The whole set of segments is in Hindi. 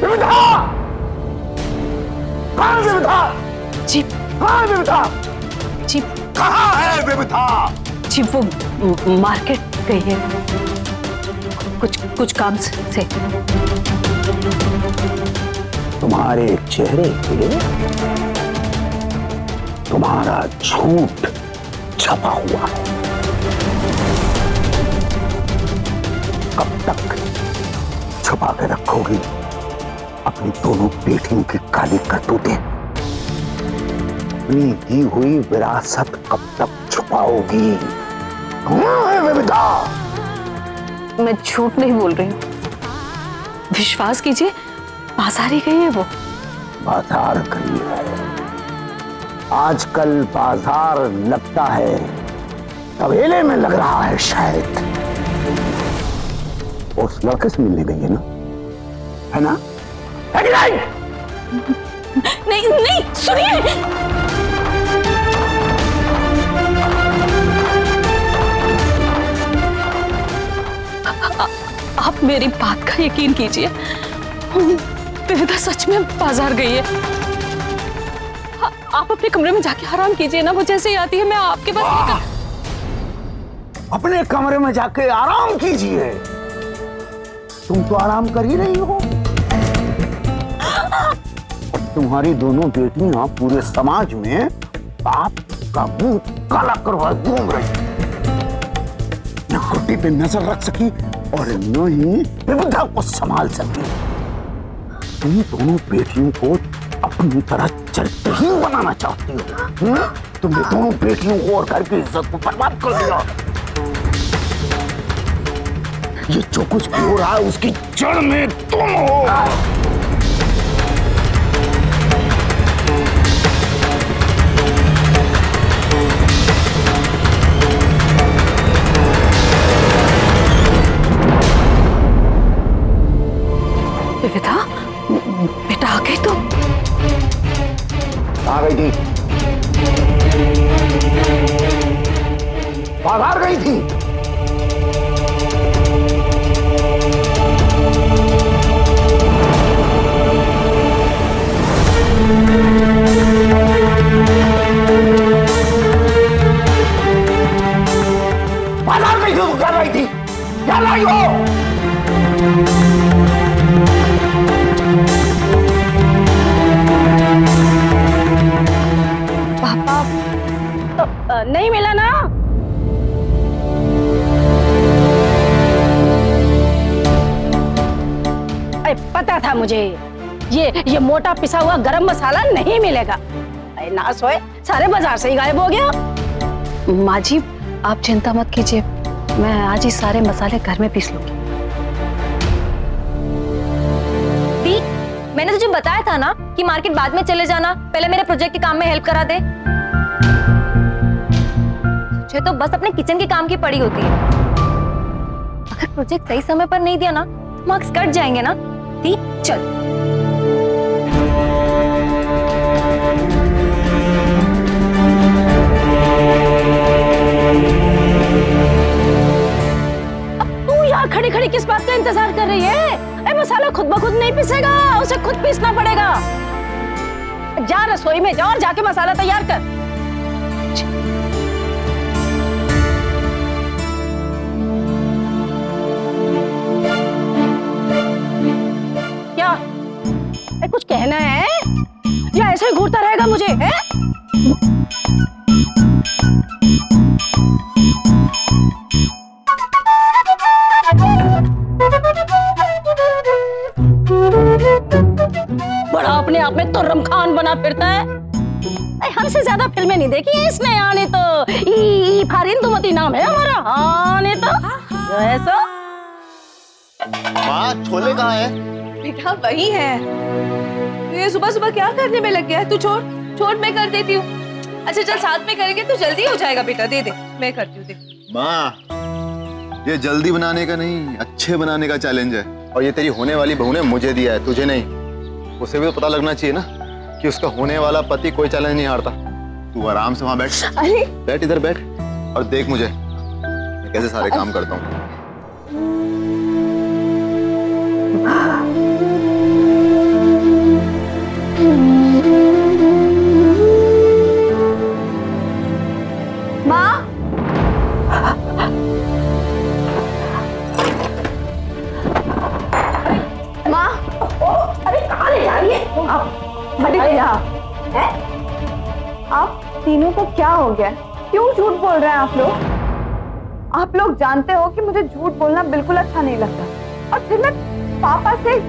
विविधा! कहाँ है विविधा? जी कहाँ है विविधा? जी कहाँ है विविधा? जी वो मार्केट गई है कुछ काम से। तुम्हारे चेहरे पे तुम्हारा झूठ छपा हुआ है। कब तक छुपा के रखोगी अपनी दोनों बेटियों की काली करतूतें? अपनी दी हुई विरासत कब तक छुपाओगी? कहाँ है विविधा? मैं झूठ नहीं बोल रही हूँ, विश्वास कीजिए बाजार ही गई है वो। बाजार गई है? आजकल बाजार लगता है तबेले में लग रहा है शायद। उस लड़के से मिलने गई है ना? है ना? है कि नहीं? नहीं नहीं सुनिए, आप मेरी बात का यकीन कीजिए, विविधा सच में बाजार गई है। आप अपने कमरे में जाके आराम कीजिए ना, वो जैसे ही आती है मैं आपके पास अपने कमरे में जाके आराम कीजिए। तुम तो आराम कर ही रही हो। तुम्हारी दोनों बेटियां पूरे समाज में बाप का मुंह काला करवाए घूम रही, न गुड्डी पे नजर रख सकी और न ही विविधा को संभाल सकी। तुम दोनों बेटियों को अपनी तरह चरित्रहीन बनाना चाहती हो। तुमने दोनों बेटियों को और घर की इज्जत को बर्बाद कर दिया। ये जो कुछ भी हो रहा है उसकी जड़ में तुम हो। विविधा बेटा आ गई? तो आ गई थी, बाजार गई थी। बाजार गई थी तो क्या लाई थी? क्या लाई हो? नहीं मिला ना? अरे पता था मुझे ये मोटा पिसा हुआ गरम मसाला नहीं मिलेगा। अरे नास होए, सारे बाजार से ही गायब हो गया। माँ जी आप चिंता मत कीजिए, मैं आज ही सारे मसाले घर में पीस लूंगी। दी, मैंने तुझे बताया था ना कि मार्केट बाद में चले जाना, पहले मेरे प्रोजेक्ट के काम में हेल्प करा दे। तो बस अपने किचन के काम की पड़ी होती है। अगर प्रोजेक्ट सही समय पर नहीं दिया ना तो मार्क्स कट जाएंगे ना। ठीक चल। अब तू यहाँ खड़ी खड़ी किस बात का इंतजार कर रही है? अरे मसाला खुद ब खुद नहीं पिसेगा, उसे खुद पीसना पड़ेगा। जा रसोई में जा और जाके मसाला तैयार कर। कुछ कहना है या ऐसे ही घूरता रहेगा मुझे? है? बड़ा अपने आप में तो रमखान बना फिरता है। हमसे ज्यादा फिल्में नहीं देखी है इसने। आने तो फारिंदुमती नाम है हमारा। आने तो जो है सो। माँ छोले कहाँ है? बेटा वही है। ये सुबह सुबह क्या करने में लग गया है? तू छोड़ मैं कर देती हूँ। अच्छा चल साथ में करेंगे तो जल्दी हो जाएगा बेटा। दे मैं करती हूँ। दे माँ, ये जल्दी बनाने का नहीं अच्छे बनाने का चैलेंज है और ये तेरी होने वाली बहू ने मुझे दिया है, तुझे नहीं। उसे भी तो पता लगना चाहिए ना कि उसका होने वाला पति कोई चैलेंज नहीं हारता। तू आराम से वहां बैठ। अरे बैठ, इधर बैठ और देख मुझे मैं कैसे सारे काम करता हूँ। आप तीनों को क्या हो गया? क्यों झूठ बोल रहे हैं आप लोग? आप लोग जानते हो कि मुझे झूठ बोलना बिल्कुल अच्छा नहीं लगता, और फिर मैं पापा से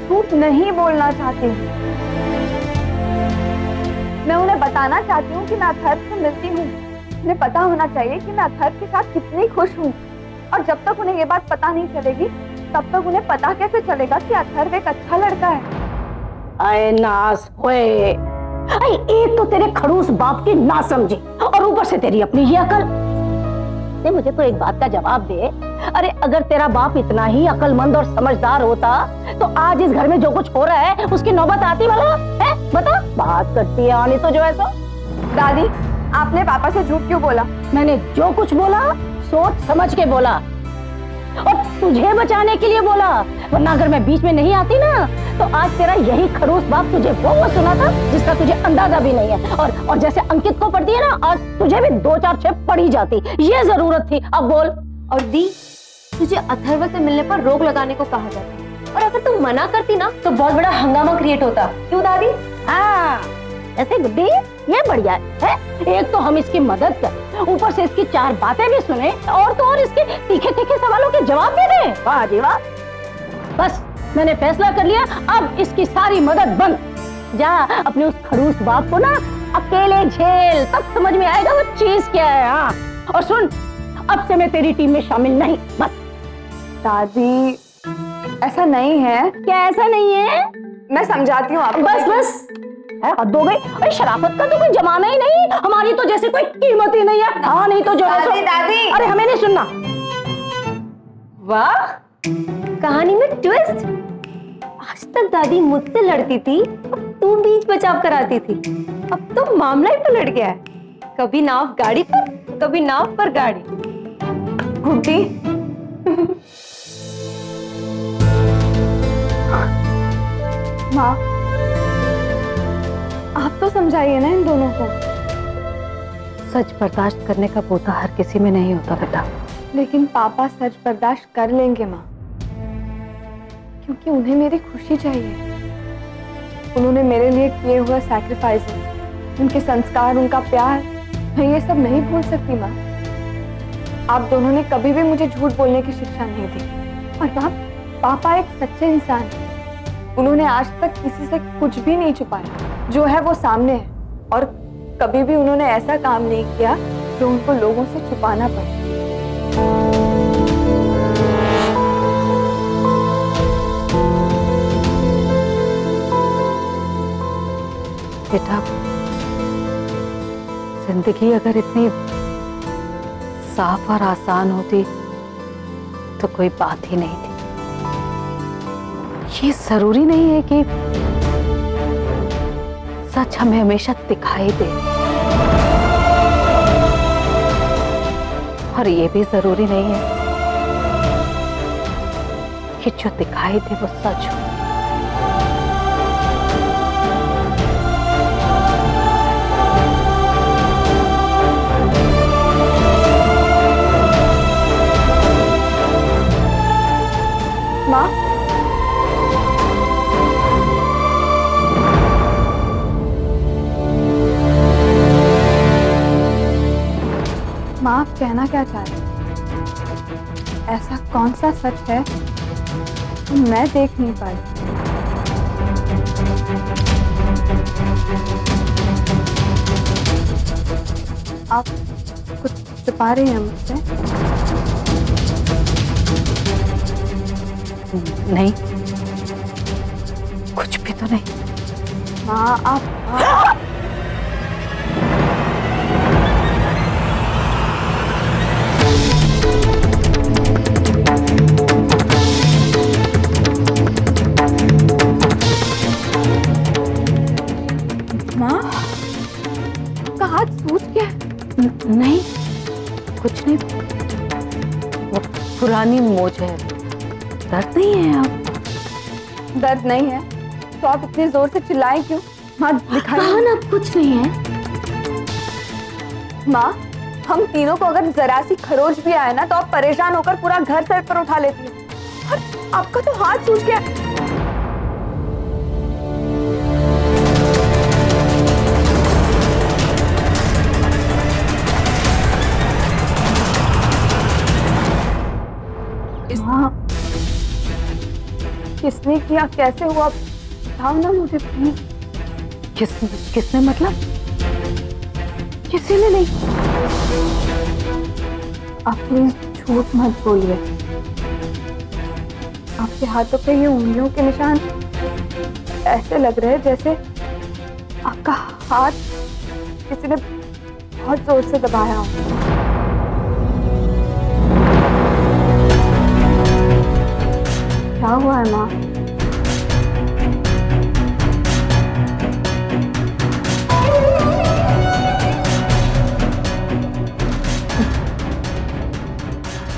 झूठ नहीं बोलना चाहती हूँ। मैं उन्हें बताना चाहती हूँ कि मैं अथर्व से मिलती हूँ। उन्हें पता होना चाहिए कि मैं अथर्व के साथ कितनी खुश हूँ, और जब तक उन्हें ये बात पता नहीं चलेगी तब तक उन्हें पता कैसे चलेगा कि अथर्व एक अच्छा लड़का है। अरे नास होए, एक तो तेरे खड़ूस बाप की ना समझी, और ऊपर से तेरी अपनी ये अकल। नहीं, मुझे तो एक बात का जवाब दे। अरे अगर तेरा बाप इतना ही अकलमंद और समझदार होता तो आज इस घर में जो कुछ हो रहा है उसकी नौबत आती वाला है? बता, बात करती है आने तो जो है सो। दादी, आपने पापा से झूठ क्यों बोला? मैंने जो कुछ बोला सोच समझ के बोला, और तुझे बचाने के लिए बोला, वरना अगर मैं बीच में नहीं आती ना तो आज तेरा यही खड़ूस बाप तुझे वो सुना था जिसका तुझे अंदाजा भी नहीं है। और जैसे अंकित को पढ़ती है ना, आज तुझे भी 2-4 छेप पढ़ी जाती, ये जरूरत थी। अब बोल। और दी, तुझे अथर्व से मिलने पर रोक लगाने को कहा जाता, और अगर तुम मना करती ना तो बहुत बड़ा हंगामा क्रिएट होता। क्यों दादी? हाँ, ऐसे गुड्डी ये बढ़िया है। एक तो हम इसकी मदद कर, ऊपर से इसकी 4 बातें भी सुने, और तो और इसके तीखे-तीखे सवालों के जवाब भी दे। वाह जी वाह। बस मैंने फैसला कर लिया, अब इसकी सारी मदद बंद। जा अपने उस खड़ूस बाप को ना अकेले झेल, तब समझ में आएगा वो चीज क्या है। हाँ, और सुन, अब से मैं तेरी टीम में शामिल नहीं, बस। दादी, ऐसा नहीं है। क्या ऐसा नहीं है? मैं समझाती हूँ आपको। बस हद हो गई। अरे शराफत का तो कोई जमाना ही नहीं, हमारी तो जैसे कोई कीमत ही नहीं है। हाँ, नहीं तो जो है दादी, दादी। अरे हमें नहीं सुनना। वाह, कहानी में ट्विस्ट। आज तक दादी मुझसे लड़ती थी, अब तू बीच बचाव कराती थी। अब तो मामला ही पलट गया है, कभी नाव गाड़ी पर, कभी नाव पर गाड़ी। गुड्डी, माँ, आप तो समझाइए ना इन दोनों को। सच बर्दाश्त करने का पोता हर किसी में नहीं होता बेटा। लेकिन पापा सच बर्दाश्त कर लेंगे माँ, क्योंकि उन्हें मेरी खुशी चाहिए। उन्होंने मेरे लिए किए हुए सैक्रिफाइसेस, उनके संस्कार, उनका प्यार, मैं ये सब नहीं भूल सकती माँ। आप दोनों ने कभी भी मुझे झूठ बोलने की शिक्षा नहीं दी। और माँ, पापा एक सच्चे इंसान हैं। उन्होंने आज तक किसी से कुछ भी नहीं छुपाया, जो है वो सामने है। और कभी भी उन्होंने ऐसा काम नहीं किया जो उनको लोगों से छुपाना पड़े। बेटा, जिंदगी अगर इतनी साफ और आसान होती तो कोई बात ही नहीं थी। ये जरूरी नहीं है कि सच हमें हमेशा दिखाई दे, और ये भी जरूरी नहीं है कि जो दिखाई दे वो सच हो। माँ, माँ, आप कहना क्या चाह रहे हैं? ऐसा कौन सा सच है जो मैं देख नहीं पाई? आप कुछ छुपा रहे हैं मुझसे? नहीं, कुछ भी तो नहीं। माँ, आप माँ, आपका हाथ सूज गया? नहीं, कुछ नहीं, वो पुरानी मोच है। दर्द नहीं है? आप दर्द नहीं है तो आप इतनी जोर से चिल्लाएं क्यों? माँ, दिखाइए ना, कुछ नहीं है। माँ, हम तीनों को अगर जरा सी खरोच भी आए ना तो आप परेशान होकर पूरा घर सर पर उठा लेती हैं। और आपका तो हाथ सूज गया। किसने किया, कैसे हुआ, बताओ ना मुझे प्लीज। किसने मतलब? किसी ने नहीं। आप प्लीज झूठ मत बोलिए। आपके हाथों पे ये उंगलियों के निशान ऐसे लग रहे हैं जैसे आपका हाथ किसी ने बहुत जोर से दबाया हो। क्या हुआ है माँ?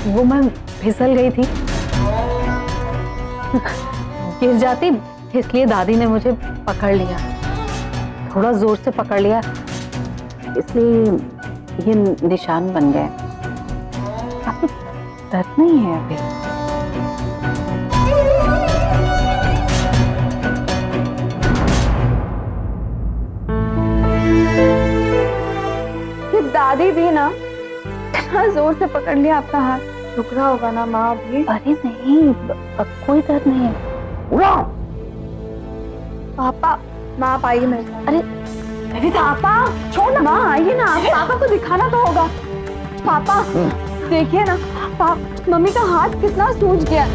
वो मैं फिसल गई थी, गिर जाती, इसलिए दादी ने मुझे पकड़ लिया, थोड़ा जोर से पकड़ लिया, इसलिए ये निशान बन गए। काफी दर्द नहीं है अभी। ये दादी भी ना इतना जोर से पकड़ लिया आपका हाथ, रुक रहा होगा ना माँ अभी? अरे नहीं, कोई दर्द नहीं है। पापा, माँ आप आइए मेरे साथ। अरे पापा छोड़ ना, माँ आइए ना, आप पापा को दिखाना तो होगा। पापा देखिए ना, मम्मी का हाथ कितना सूज गया।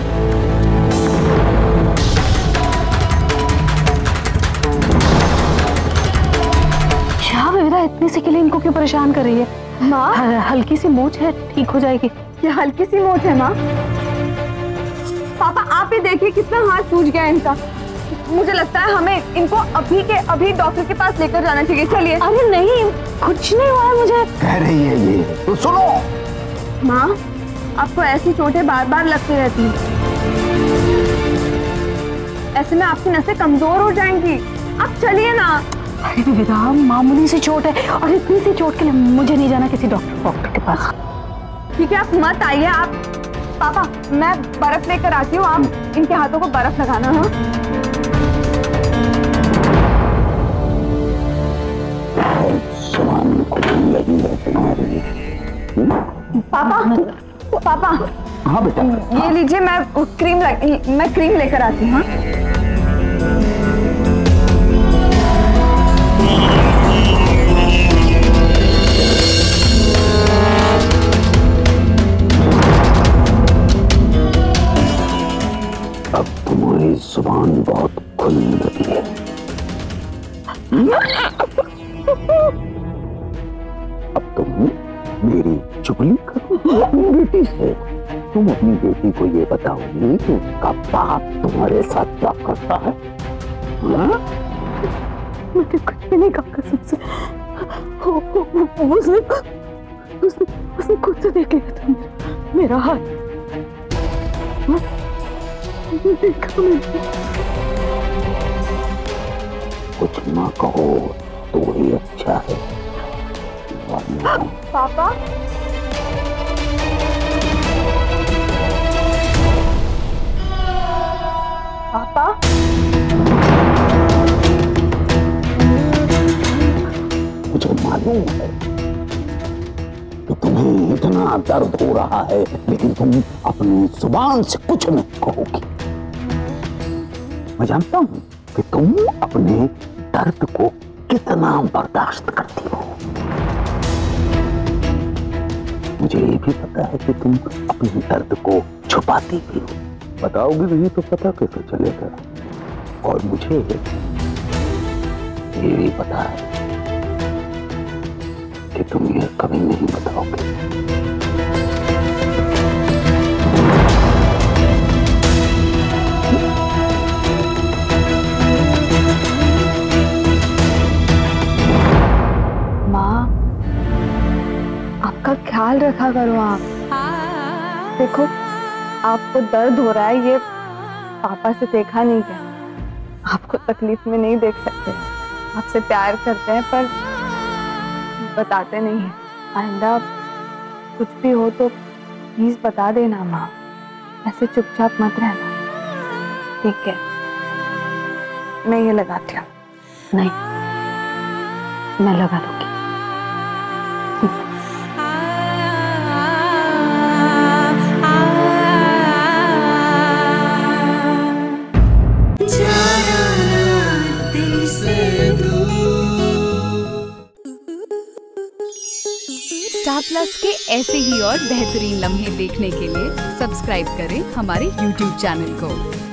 क्या बेटा, इतनी सी के लिए इनको क्यों परेशान कर रही है? माँ हल्की सी मोच है, ठीक हो जाएगी। ये हल्की सी मोच है माँ। पापा आप ही देखिए कितना हाथ सूज गया इनका। मुझे लगता है हमें इनको अभी के अभी डॉक्टर के पास लेकर जाना चाहिए। चलिए। अरे नहीं, कुछ नहीं हुआ है मुझे। कह रही है ये तो सुनो। माँ आपको ऐसी चोटें बार बार लगती रहती हैं, ऐसे में आपकी नसें कमजोर हो जाएंगी। आप चलिए ना। अरे बेटा, मामूली सी चोट है और इतनी सी चोट के लिए मुझे नहीं जाना किसी डॉक्टर के पास। ठीक है आप मत आइए। आप पापा मैं बर्फ लेकर आती हूँ, आप इनके हाथों को बर्फ लगाना। हाँ पापा, पापा हाँ बेटा, ये लीजिए, मैं क्रीम लेकर आती हूँ। अब तुम्हारी जुबान बहुत खुल रही है। अब तुम मेरी चुगली करो अपनी बेटी से। तुम अपनी बेटी को ये बताओगी कि उसका बाप तुम्हारे साथ क्या करता है? मैंने कुछ भी नहीं कहा कसम से। उसने खुद से देख लिया था मेरा हाथ। देखा मैंने। कुछ ना कहो तो ही अच्छा है। पापा पापा मुझे मालूम है कि तुम्हें इतना दर्द हो रहा है, लेकिन तुम अपनी जुबान से कुछ नहीं कहोगी। मैं जानता हूं कि तुम अपने दर्द को कितना बर्दाश्त करती हो। मुझे ये भी पता है कि तुम अपने दर्द को छुपाती भी हो। बताओगी नहीं तो पता कैसे चलेगा। और मुझे ये भी पता है कि तुम ये कभी नहीं बताओगे। माँ आपका ख्याल रखा करो। आप देखो आपको दर्द हो रहा है, ये पापा से देखा नहीं गया। आपको तकलीफ में नहीं देख सकते, आपसे प्यार करते हैं पर बताते नहीं हैं। आइंदा कुछ भी हो तो प्लीज बता देना माँ, ऐसे चुपचाप मत रहना। ठीक है मैं ये लगाती हूँ। नहीं, मैं लगा लूंगी। स्टार प्लस के ऐसे ही और बेहतरीन लम्हे देखने के लिए सब्सक्राइब करें हमारे YouTube चैनल को।